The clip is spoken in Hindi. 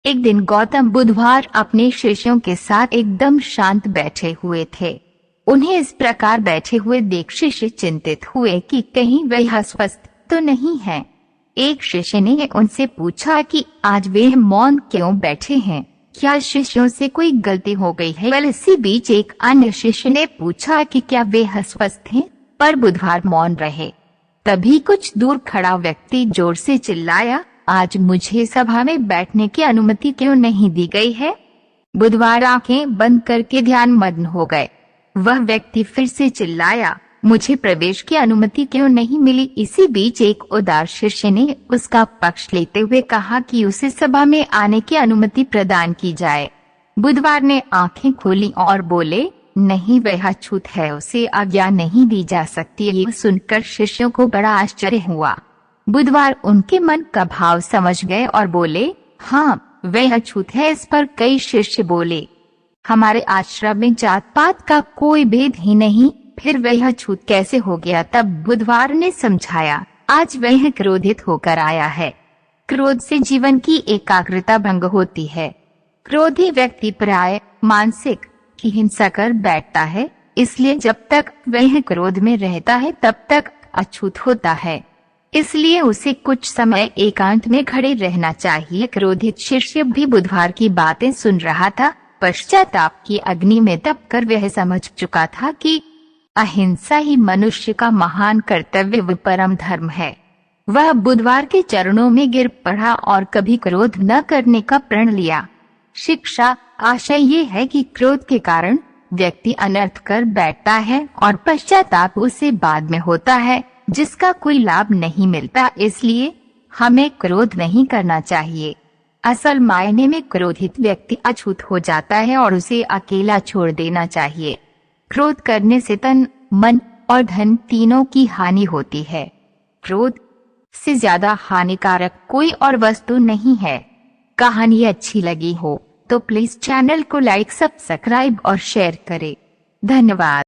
एक दिन गौतम बुधवार अपने शिष्यों के साथ एकदम शांत बैठे हुए थे। उन्हें इस प्रकार बैठे हुए देख शिष्य चिंतित हुए कि कहीं वे अस्वस्थ तो नहीं हैं। एक शिष्य ने उनसे पूछा कि आज वे मौन क्यों बैठे हैं, क्या शिष्यों से कोई गलती हो गई है। इसी बीच एक अन्य शिष्य ने पूछा कि क्या वे अस्वस्थ हैं, पर बुधवार मौन रहे। तभी कुछ दूर खड़ा व्यक्ति जोर से चिल्लाया, आज मुझे सभा में बैठने की अनुमति क्यों नहीं दी गई है। बुधवार आंखें बंद करके ध्यान मग्न हो गए। वह व्यक्ति फिर से चिल्लाया, मुझे प्रवेश की अनुमति क्यों नहीं मिली। इसी बीच एक उदार शिष्य ने उसका पक्ष लेते हुए कहा कि उसे सभा में आने की अनुमति प्रदान की जाए। बुधवार ने आंखें खोली और बोले, नहीं, वह अछूत है, उसे आज्ञा नहीं दी जा सकती। ये सुनकर शिष्यों को बड़ा आश्चर्य हुआ। बुधवार उनके मन का भाव समझ गए और बोले, हाँ, वह अछूत है। इस पर कई शिष्य बोले, हमारे आश्रम में जात पात का कोई भेद ही नहीं, फिर वह अछूत कैसे हो गया। तब बुधवार ने समझाया, आज वह क्रोधित होकर आया है। क्रोध से जीवन की एकाग्रता भंग होती है। क्रोधी व्यक्ति प्राय मानसिक की हिंसा कर बैठता है, इसलिए जब तक वह क्रोध में रहता है तब तक अछूत होता है। इसलिए उसे कुछ समय एकांत में खड़े रहना चाहिए। क्रोधित शिष्य भी बुधवार की बातें सुन रहा था। पश्चाताप की अग्नि में दबकर वह समझ चुका था कि अहिंसा ही मनुष्य का महान कर्तव्य व परम धर्म है। वह बुधवार के चरणों में गिर पड़ा और कभी क्रोध न करने का प्रण लिया। शिक्षा आशय ये है कि क्रोध के कारण व्यक्ति अनर्थ कर बैठता है और पश्चाताप उसे बाद में होता है, जिसका कोई लाभ नहीं मिलता। इसलिए हमें क्रोध नहीं करना चाहिए। असल मायने में क्रोधित व्यक्ति अछूत हो जाता है और उसे अकेला छोड़ देना चाहिए। क्रोध करने से तन, मन और धन तीनों की हानि होती है। क्रोध से ज्यादा हानिकारक कोई और वस्तु नहीं है। कहानी अच्छी लगी हो तो प्लीज चैनल को लाइक, सब्सक्राइब और शेयर करें। धन्यवाद।